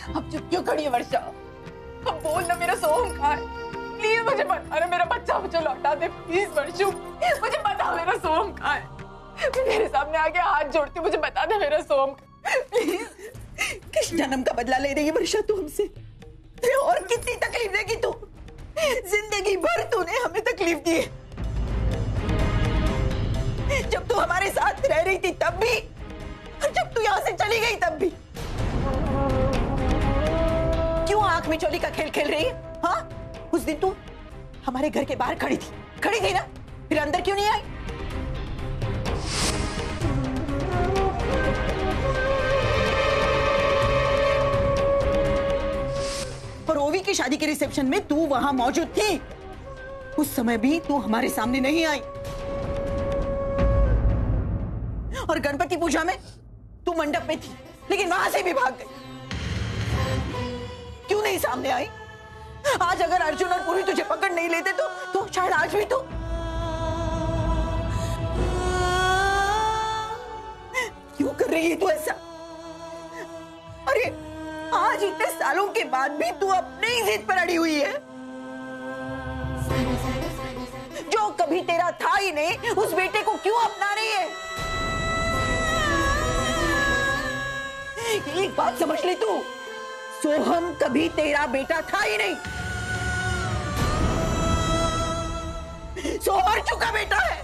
अब चुप क्यों खड़ी है वर्षा? अब बोल ना, मेरा सोहम कहाँ है? प्लीज मुझे बता ना, मेरा बच्चा मुझे लौटा दे प्लीज वर्षू, मुझे बता मेरा सोहम कहाँ है? मेरे सामने आके हाथ जोड़ती, मुझे बता दे मेरा सोहम प्लीज। किस जन्म का बदला ले रही है वर्षा तू हमसे? और कितनी तकलीफ देगी तू? जिंदगी भर तूने हमें तकलीफ दी है। जब तू हमारे साथ रह रही थी तब भी, और जब तू यहाँ से चली गई तब भी। क्यों आंख में चोली का खेल खेल रही है? हाँ, उस दिन तू हमारे घर के बाहर खड़ी थी ना? फिर अंदर क्यों नहीं आई? और ओवी की शादी के रिसेप्शन में तू वहां मौजूद थी। उस समय भी तू हमारे सामने नहीं आई। और गणपति पूजा में तू मंडप में थी, लेकिन वहां से भी भाग गई। क्यों नहीं सामने आई? आज अगर अर्जुन और पूरी तुझे पकड़ नहीं लेते तो शायद आज भी तो। क्यों कर रही है तू ऐसा? अरे आज इतने सालों के बाद भी तू अपने ही जिद पर अड़ी हुई है। जो कभी तेरा था ही नहीं, उस बेटे को क्यों अपना रही है? एक बात समझ ले तू, सोहम कभी तेरा बेटा था ही नहीं। सोहर चुका बेटा है।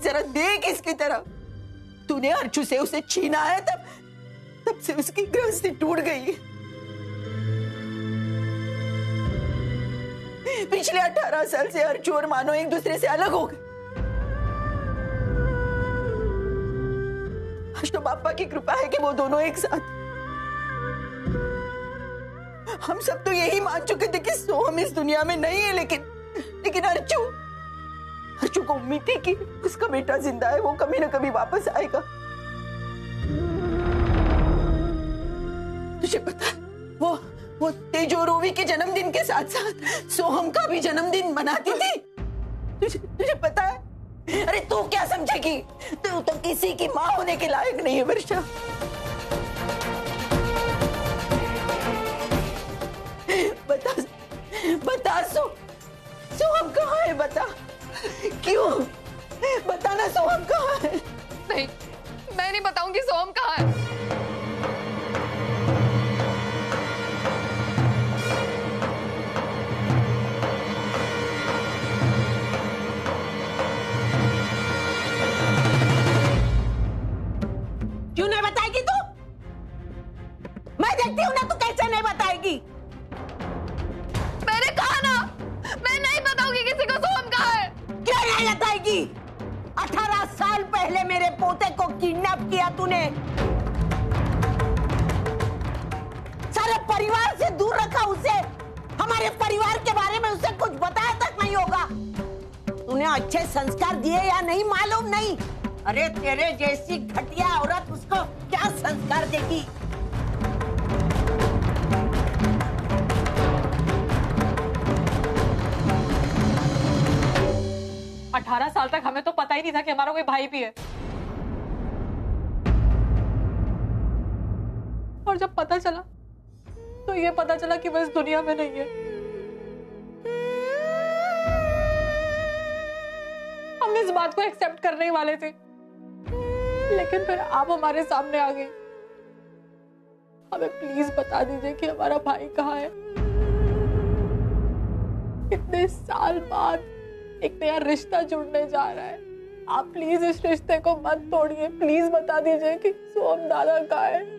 जरा देख इसकी तरफ। तूने अर्चू से उसे छीना है, तब से उसकी गृहस्थी टूट गई। पिछले 18 साल से अर्चू और मानो एक दूसरे से अलग हो गए। आज तो बापा की कृपा है कि वो दोनों एक साथ। हम सब तो यही मान चुके थे कि सोहम इस दुनिया में नहीं है, लेकिन अर्चू को उम्मीद थी कि उसका बेटा जिंदा है, वो कभी ना कभी वापस आएगा। तुझे पता है, वो तेज और ओवी के जन्मदिन के साथ साथ सोहम का भी जन्मदिन मनाती थी। तुझे पता है? अरे तू क्या समझेगी? तू तो किसी की माँ होने के लायक नहीं है वर्षा। बता सोहम कहाँ है? बता, क्यों? बताना सोहम कहाँ है? नहीं, मैं नहीं बताऊंगी सोहम कहाँ है। क्यों नहीं बताएगी तू? मैं देखती हूँ ना, तू कैसे नहीं बताएगी? मैंने कहा ना, मैं नहीं बताऊंगी किसी को सोहम कहाँ है। क्यों नहीं बताएगी? 18 साल पहले मेरे पोते को किडनैप किया तूने, सारे परिवार से दूर रखा उसे, हमारे परिवार के बारे में उसे कुछ बताया तक नहीं होगा। तूने अच्छे संस्कार दिए या नहीं मालूम नहीं। अरे तेरे जैसी घटिया औरत उसको क्या संस्कार देगी? 18 साल तक हमें तो पता ही नहीं था कि हमारा कोई भाई भी है। और जब पता चला तो ये पता चला कि वो इस दुनिया में नहीं है। हम इस बात को एक्सेप्ट करने ही वाले थे, लेकिन फिर आप हमारे सामने आ गई। हमें प्लीज बता दीजिए कि हमारा भाई कहाँ है। इतने साल बाद एक नया रिश्ता जुड़ने जा रहा है, आप प्लीज इस रिश्ते को मत तोड़िए। प्लीज बता दीजिए कि सोहम दादा कहाँ है।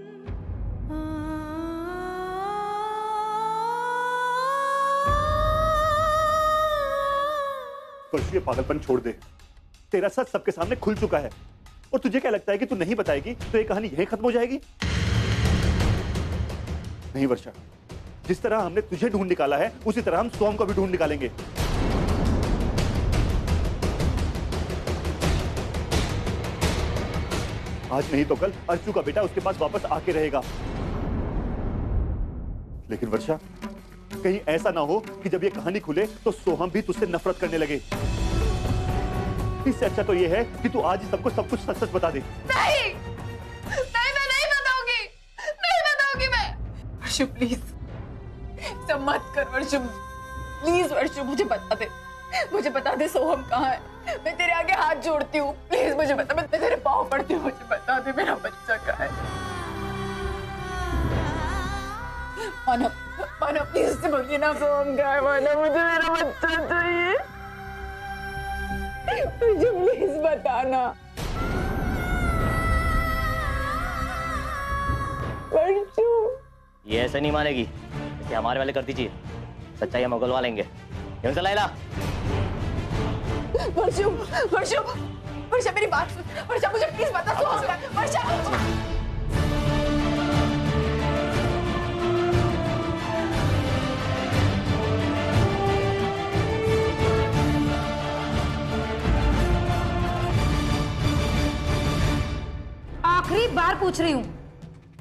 ये पागलपन छोड़ दे। तेरा सच सबके सामने खुल चुका है, और तुझे क्या लगता है कि तू नहीं बताएगी तो ये कहानी यहीं खत्म हो जाएगी? नहीं वर्षा, जिस तरह हमने तुझे ढूंढ निकाला है उसी तरह हम सोहम को भी ढूंढ निकालेंगे। आज नहीं तो कल अर्चू का बेटा उसके पास वापस आके रहेगा। लेकिन वर्षा, कहीं ऐसा ना हो कि जब ये कहानी खुले तो सोहम भी तुझसे नफरत करने लगे। इससे अच्छा तो ये है कि तू आज ही सबको सब कुछ सच सच बता दे। नहीं नहीं, मैं नहीं बताऊंगी, नहीं बताऊंगी मैं। वर्षु प्लीज सब मत कर वर्षु, प्लीज वर्षु मुझे बता दे सोहम कहाँ है। मैं तेरे आगे हाथ जोड़ती हूँ, प्लीज मुझे बता, मैं तेरे पाँव पड़ती हूँ, मुझे बता दे मेरा बच्चा कहाँ है। मानव प्लीज से बोलिए ना सोहम कहाँ है। मानव मुझे मेरा बच्चा चाहिए, मुझे प्लीज बताना। वर्षु ये ऐसे नहीं मानेगी, इसे हमारे वाले कर दीजिए, सच्चाई हम उगलवा लेंगे। क्यों चला इला? वर्षा मेरी बात सुन, वर्षा मुझे प्लीज बता सोहम का। वर्षा आखिरी बार पूछ रही हूँ,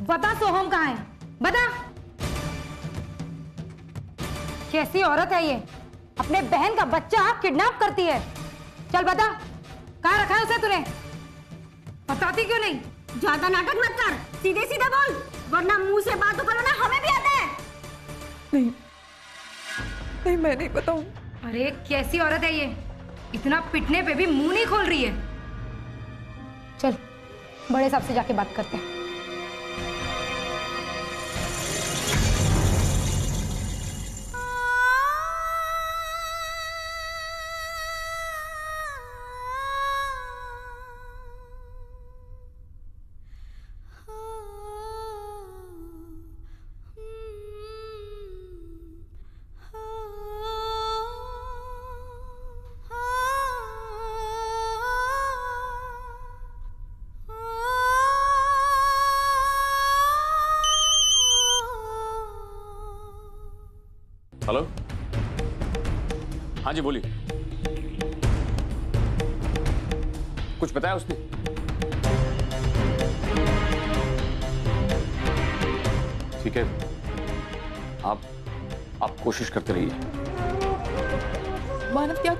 बता सोहम कहाँ है, बता। कैसी औरत है ये, अपने बहन का बच्चा किडनैप करती है। चल बता, कहाँ रखा है उसे तूने? बताती क्यों नहीं? ज्यादा नाटक मत कर, सीधे सीधे बोल, वरना मुंह से बात करना हमें भी आता है। नहीं मैं नहीं बताऊं। अरे कैसी औरत है ये, इतना पिटने पे भी मुंह नहीं खोल रही है। चल बड़े साहब से जाके बात करते हैं। हेलो, हाँ जी बोलिए। कुछ बताया उसने? ठीक है, आप कोशिश करते रहिए। मानव क्या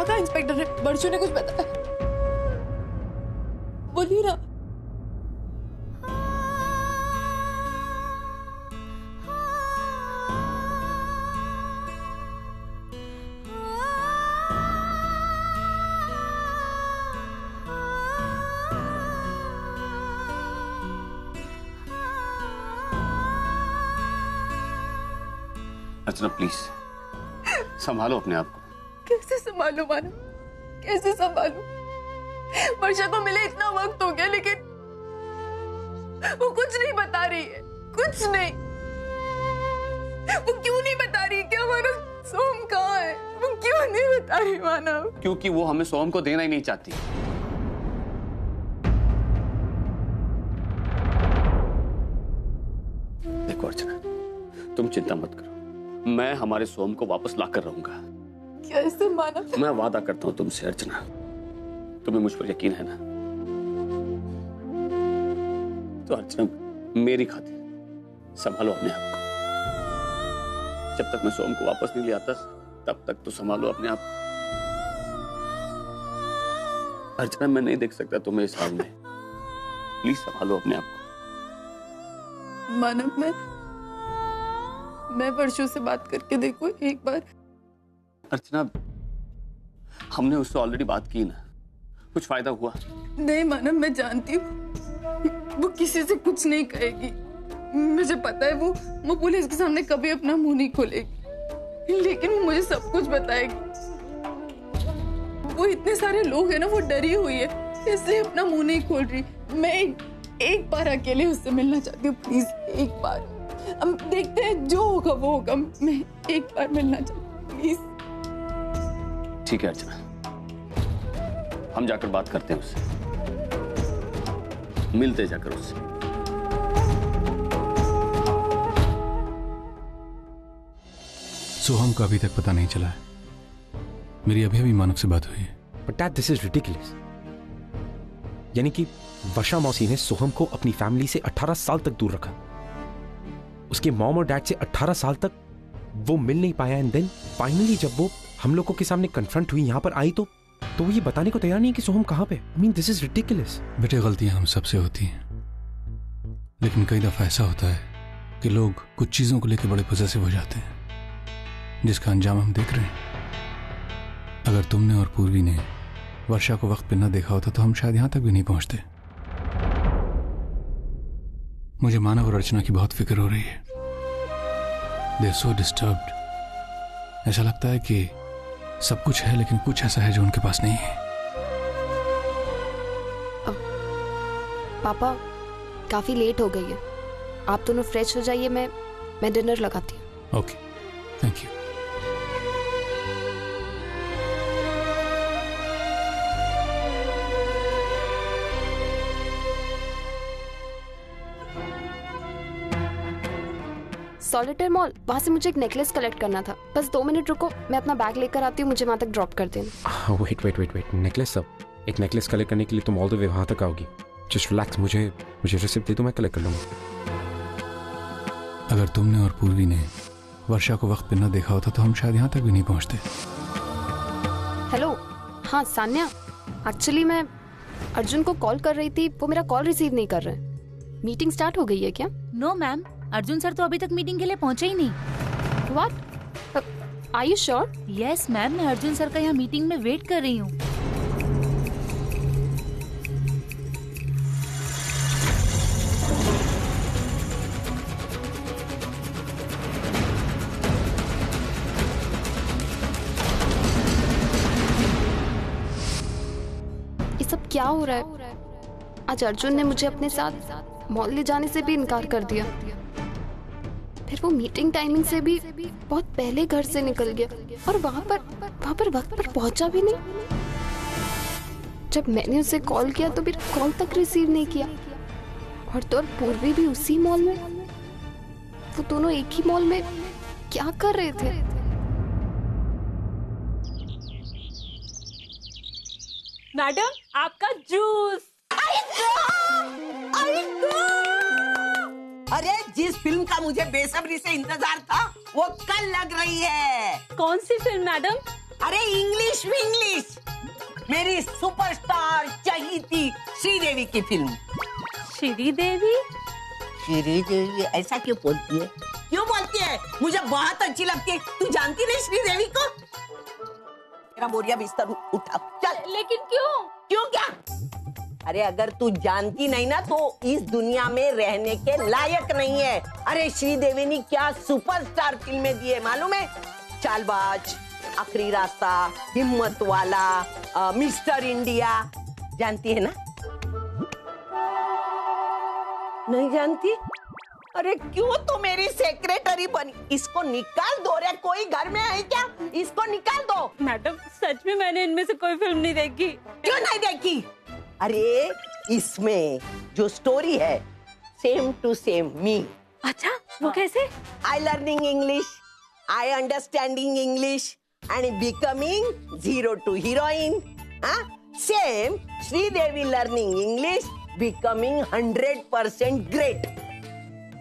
कहा इंस्पेक्टर ने? वर्षु ने कुछ बताया? बोलिए ना। अर्चना प्लीज संभालो अपने आप को। कैसे संभालूं मानव, कैसे संभालूं? वर्षा को मिले इतना वक्त हो गया, लेकिन वो कुछ नहीं बता रही है, कुछ नहीं। वो क्यों नहीं बता रही कि हमारा सोहम कहाँ है? वो क्यों नहीं बता रही मानव? क्योंकि वो हमें सोहम को देना ही नहीं चाहती। देखो अर्चना, तुम चिंता मत करो, मैं हमारे सोहम को वापस लाकर रहूंगा। कैसे मानव? मैं वादा करता हूं तुमसे अर्चना, तुम्हें मुझ पर यकीन है ना? तो अर्चना मेरी खातिर संभालो अपने आप को। जब तक मैं सोहम को वापस नहीं ले आता तब तक तो संभालो अपने आप। अर्चना मैं नहीं देख सकता तुम्हें इस हाल में, प्लीज संभालो अपने आप को। मानव मैं वर्षु से बात करके देखो एक बार। अर्चना हमने उससे ऑलरेडी बात की ना, कुछ फायदा हुआ? नहीं मानव, मैं जानती हूँ वो किसी से कुछ नहीं कहेगी, मुझे पता है। वो पुलिस के सामने कभी अपना मुंह नहीं खोलेगी, लेकिन वो मुझे सब कुछ बताएगी। वो इतने सारे लोग हैं ना, वो डरी हुई है, इसलिए अपना मुंह नहीं खोल रही। मैं एक बार अकेले उससे मिलना चाहती हूँ, प्लीज एक बार। हम देखते हैं, जो होगा वो होगा। मैं एक बार मिलना चाहती हूँ, प्लीज। ठीक है अर्चना, हम जाकर बात करते हैं उससे, मिलते जाकर उससे। सोहम का अभी तक पता नहीं चला है। मेरी अभी मानव से बात हुई है। But Dad, this is ridiculous. यानी कि वर्षा मौसी ने सोहम को अपनी फैमिली से 18 साल तक दूर रखा, उसके मॉम और डैड से 18 साल तक वो मिल नहीं पाया, एंड देन फाइनली जब वो हम लोगों के सामने कन्फ्रंट हुई, यहां पर आई, तो तो वो ये बताने को तैयार नहीं है कि सोहम कहाँ पे। I mean, this is ridiculous. बेटे, गलतियां हम सबसे होती हैं, लेकिन कई दफा ऐसा होता है कि लोग कुछ चीजों को लेकर बड़े पॉसेसिव हो जाते हैं, जिसका अंजाम हम देख रहे हैं। अगर तुमने और पूर्वी ने वर्षा को वक्त पे न देखा होता तो हम शायद यहां तक भी नहीं पहुंचते। मुझे मानव और अर्चना की बहुत फिक्र हो रही है। They are so disturbed. ऐसा लगता है कि सब कुछ है, लेकिन कुछ ऐसा है जो उनके पास नहीं है। पापा, काफी लेट हो गई है, आप दोनों फ्रेश हो जाइए, मैं डिनर लगाती हूँ। Okay, thank you. Solitaire mall, वहाँ से मुझे एक नेकलेस कलेक्ट करना था। बस 2 मिनट रुको, मैं अपना बैग लेकर आती हूँ, मुझे वहाँ तक ड्रॉप कर देना। वेट, नेकलेस सब? एक नेकलेस कलेक्ट करने के लिए तुम ऑल द वे वहाँ तक आओगी? जस्ट रिलैक्स, मुझे रिसिप्ट दे दो, मैं कलेक्ट कर लूँगा। अगर तुमने और पूर्वी ने वर्षा को वक्त पे न देखा होता तो हम शायद यहाँ तक भी नहीं पहुँचते। हेलो, हाँ सान्या, एक्चुअली मैं अर्जुन को कॉल कर रही थी, वो मेरा कॉल रिसीव नहीं कर रहे हैं। मीटिंग स्टार्ट हो गई है क्या? नो मैम, अर्जुन सर तो अभी तक मीटिंग के लिए पहुंचे ही नहीं। What? Are you sure? Yes ma'am, मैं अर्जुन सर का यहाँ मीटिंग में वेट कर रही हूँ। ये सब क्या हो रहा है? आज अर्जुन ने मुझे अपने साथ मॉल ले जाने से भी इनकार कर दिया, फिर वो मीटिंग टाइमिंग से भी बहुत पहले घर से निकल गया, और वहाँ पर वक्त पर पहुंचा भी नहीं। जब मैंने उसे कॉल किया तो फिर कॉल तक रिसीव नहीं किया। और तो और पूर्वी भी उसी मॉल में, वो दोनों एक ही मॉल में क्या कर रहे थे? मैडम, आपका जूस। अरे जिस फिल्म का मुझे बेसब्री से इंतजार था वो कल लग रही है। कौन सी फिल्म मैडम? अरे इंग्लिश विंग्लिश, मेरी सुपरस्टार चहीती श्रीदेवी की फिल्म। श्रीदेवी? श्रीदेवी ऐसा क्यों बोलती है? क्यों बोलती है? मुझे बहुत अच्छी लगती है। तू जानती नहीं श्रीदेवी को? मेरा बोरिया बिस्तर उठा, चल। लेकिन क्यों? क्यों क्या? अरे अगर तू जानती नहीं ना तो इस दुनिया में रहने के लायक नहीं है। अरे श्रीदेवी ने क्या सुपरस्टार फिल्में दी है मालूम है? चालबाज, आखिरी रास्ता, हिम्मत वाला, मिस्टर इंडिया। जानती है ना? नहीं जानती? अरे क्यों तू मेरी सेक्रेटरी बनी? इसको निकाल दो रे, कोई घर में है क्या? इसको निकाल दो। मैडम, सच में मैंने इनमें से कोई फिल्म नहीं देखी। क्यों नहीं देखी? अरे इसमें जो स्टोरी है सेम टू सेम मी। अच्छा, वो कैसे? I learning English, I understanding English and becoming zero to heroine. Same Sridevi learning English, becoming 100% great.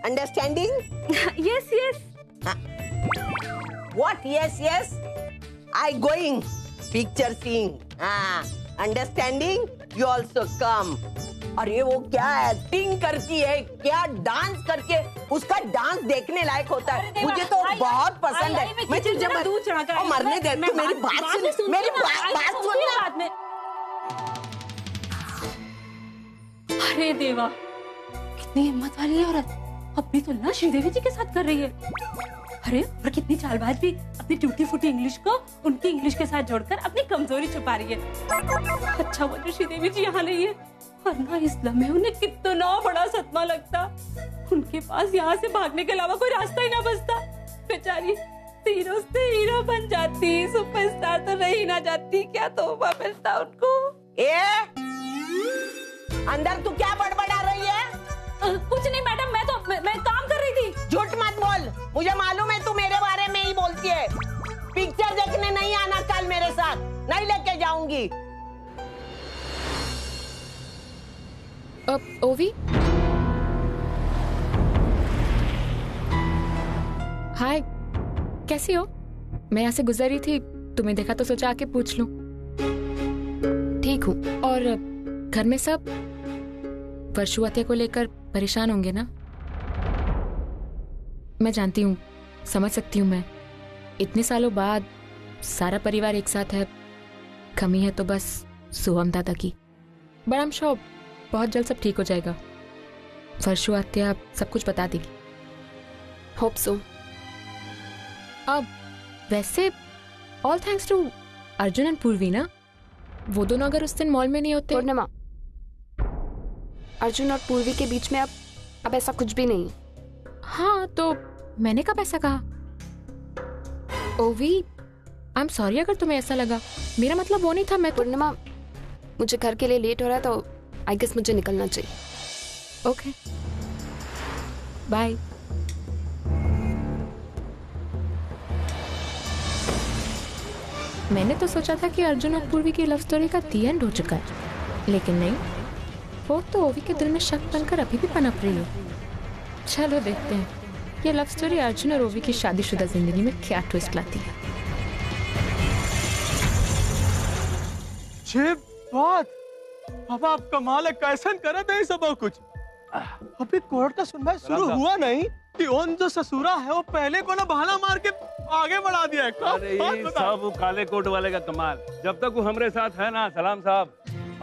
Understanding? Yes yes. What yes yes? I going picture seeing. Understanding? You also come. अरे वो क्या acting करती है, क्या dance करके, उसका dance देखने लायक होता है। मुझे तो बहुत पसंद है। मैं तुझे मरने दे, तू मेरी बात सुन, मेरी बात सुन। अरे देवा, कितनी हिम्मत वाली है औरत, अपनी तुलना श्रीदेवी जी के साथ कर रही है। अरे और कितनी चालबाज भी, अपनी टूटी फूटी इंग्लिश को उनकी इंग्लिश के साथ जोड़कर अपनी कमजोरी छुपा रही है। अच्छा वो जो श्रीदेवी जी यहाँ नहीं है, वरना इस लम्हे उन्हें कितना बड़ा सदमा लगता। उनके पास यहाँ से भागने के अलावा कोई रास्ता ही ना बचता। बेचारी हीरो से हीरो बन जाती, सुपरस्टार तो रही ना जाती। क्या तौबा मिलता उनको। अंदर तू क्या बड़बड़ा रही है? कुछ नहीं मैडम, मैं काम कर रही थी। झूठ मत बोल, मुझे मालूम है तू मेरे बारे में ही बोलती है। पिक्चर देखने नहीं आना कल मेरे साथ, नहीं लेके जाऊंगी। ओवी, हाय, कैसी हो? मैं यहाँ से गुजर रही थी, तुम्हें देखा तो सोचा आके पूछ लूं। ठीक हूँ। और घर में सब वर्षु हत्या को लेकर परेशान होंगे ना? मैं जानती हूँ, समझ सकती हूँ मैं। इतने सालों बाद सारा परिवार एक साथ है, कमी है तो बस सोहम दादा की। बट आई एम श्योर बहुत जल्द सब ठीक हो जाएगा। वर्षु हत्या सब कुछ बता देगी। Hope so. अब वैसे all thanks to Arjun and Purvi ना, वो दोनों अगर उस दिन मॉल में नहीं होते। पूर्णिमा, अर्जुन और पूर्वी के बीच में अब ऐसा कुछ भी नहीं। हाँ तो मैंने कब ऐसा कहा? ओवी, आई एम सॉरी अगर तुम्हें ऐसा लगा, मेरा मतलब वो नहीं था। मैं पूर्णिमा, मुझे घर के लिए लेट हो रहा है तो आई गेस मुझे निकलना चाहिए। Okay, bye. मैंने तो सोचा था कि अर्जुन और पूर्वी की लव स्टोरी का दी एंड हो चुका है, लेकिन नहीं, वो तो ओवी के दिल में शक बनकर अभी भी पनप रही है। चलो देखते हैं ये लव स्टोरी अर्जुन और ओवी की शादीशुदा जिंदगी में क्या ट्विस्ट लाती है। बात पापा, आप कमाल है, कैसन करे थे सब कुछ। अभी कोर्ट का सुनवाई शुरू हुआ नहीं कि उन जो ससुरा है वो पहले को ना बहाना मार के आगे बढ़ा दिया है। अरे ये सब काले कोट वाले का कमाल। जब तक वो हमारे साथ है ना सलाम साहब,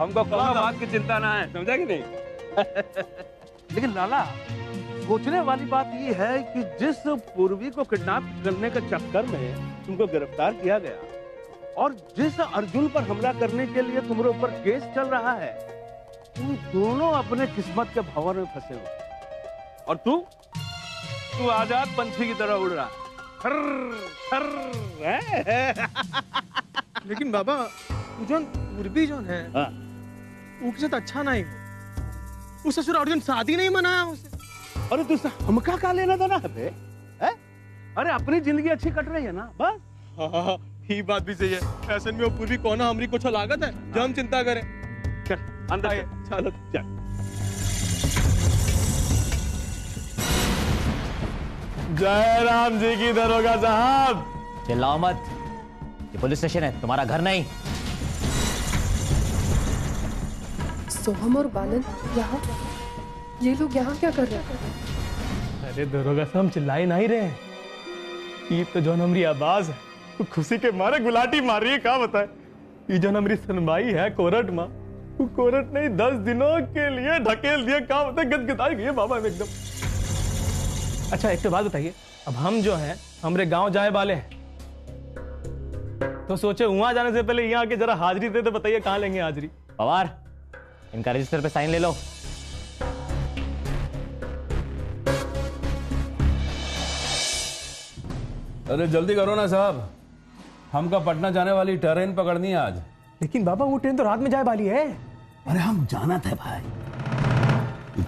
हमको कौन बात की चिंता ना है, समझा कि नहीं? लेकिन लाला, सोचने वाली बात ये है कि जिस पूर्वी को किडनैप करने के चक्कर में तुमको गिरफ्तार किया गया और जिस अर्जुन पर हमला करने के लिए तुम्हारे ऊपर केस चल रहा है, तुम दोनों अपने किस्मत के भंवर में फंसे हो और तू आजाद पंछी की तरह उड़ रहा। लेकिन बाबा, जो पूर्वी जो है उसके साथ अच्छा नहीं हो। उस ससुर अर्जुन शादी नहीं मनाया उसे। अरे तुझसे हमका का लेना था ना बे? अरे अपनी जिंदगी अच्छी कट रही है ना बस। हाँ, ये बात भी सही है। ऐसे में वो पूर्वी कोना हमारी कुछ लागत है जो हम चिंता करें। चल अंदर चलो चल। जय राम जी की दरोगा साहब। चिल्लाओ मत, ये पुलिस स्टेशन है, तुम्हारा घर नहीं। सोहम और बालन यहाँ, ये लोग यहाँ क्या कर रहे हैं? अरे दरोगा साहब, हम चिल्ला ही नहीं रहे। ये तो जो हमारी आवाज है वो खुशी के मारे गुलाटी मार रही है। क्या बताए, ये जो हमारी सुनवाई है कोर्ट में, वो कोर्ट ने 10 दिनों के लिए ढकेल दिया। क्या बताए, गदगदाई गई है बाबा में एकदम। अच्छा एक तो बात बताइए, अब हम जो हैं हमारे गांव जाए वाले हैं, तो सोचे वहां जाने से पहले यहाँ आके जरा हाजिरी दे, तो बताइए कहाँ लेंगे हाजिरी? पवार, इनका रजिस्टर पे साइन ले लो। अरे जल्दी करो ना साहब, हमका पटना जाने वाली ट्रेन पकड़नी है आज। लेकिन बाबा वो ट्रेन तो रात में जाए वाली है। अरे हम जाना था भाई,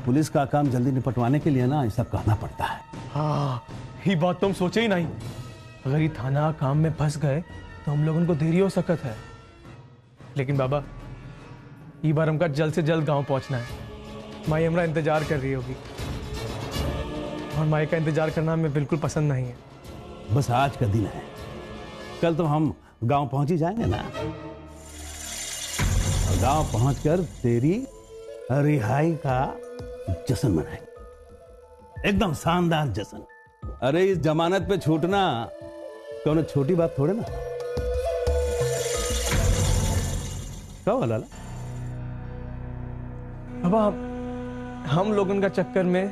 पुलिस का काम जल्दी निपटवाने के लिए ना ये सब कहना पड़ता है। हाँ, ये बात तो हम सोचे ही नहीं। अगर ये थाना काम में फंस गए तो हम लोग उनको देरी हो सकत है। लेकिन बाबा, ये बार हमका जल्द से जल्द गांव पहुंचना है। माई हमारा इंतजार कर रही होगी और माई का इंतजार करना हमें बिल्कुल पसंद नहीं है। बस आज का दिन है, कल तो हम गांव पहुंच ही जाएंगे ना। और गांव पहुंचकर तेरी रिहाई का जश्न मनाएंगे, एकदम शानदार जश्न। अरे इस जमानत पे छूटना कौन छोटी बात थोड़े ना। क्या लाला? बाबा, हम लोगों का चक्कर में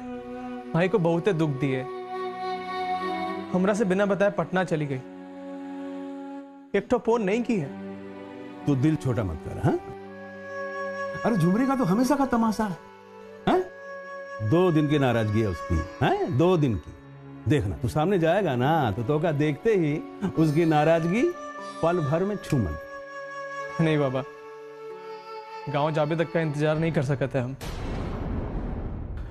भाई को बहुत दुख दिए। हमरा से बिना बताए पटना चली गई, एक तो फोन नहीं की है। तू दिल छोटा मत कर। हाँ? अरे झुमरी का तो हमेशा का तमाशा है। हाँ? 2 दिन की नाराजगी है उसकी। हैं? 2 दिन की। देखना तू सामने जाएगा ना तो का देखते ही उसकी नाराजगी पल भर में छूमन। नहीं बाबा, गांव जाबे तक का इंतजार नहीं कर सकते हम।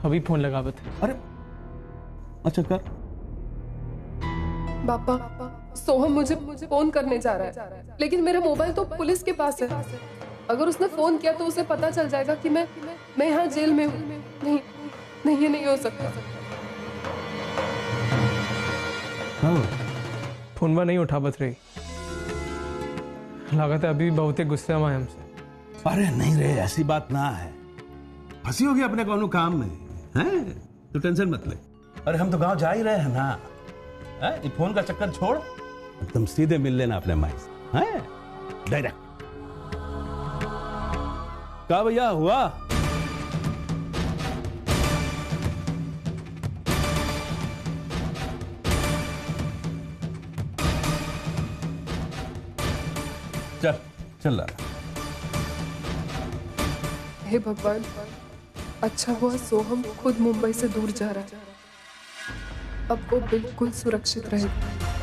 अभी फोन लगावत है। अरे अच्छा कर। पापा, सोहम मुझे फोन करने जा रहा है, लेकिन मेरा मोबाइल तो पुलिस के पास है। अगर उसने फोन किया तो उसे पता चल जाएगा कि मैं यहाँ जेल में हूँ। नहीं, ये नहीं हो सकता। फोनवा नहीं उठावत रही, लागत है अभी बहुत ही गुस्से में है हमसे। अरे नहीं रे, ऐसी बात ना है। फंसी होगी अपने कौन काम में, हैं? तो टेंशन मत ले। अरे हम तो गांव जा ही रहे हैं ना, हैं? ये फोन का चक्कर छोड़, तुम सीधे मिल लेना अपने माई से, हैं? डायरेक्ट। क्या भैया हुआ? चल चल रहा। हे भगवान, अच्छा हुआ सोहम खुद मुंबई से दूर जा रहा है। अब वो बिल्कुल सुरक्षित रहेगा।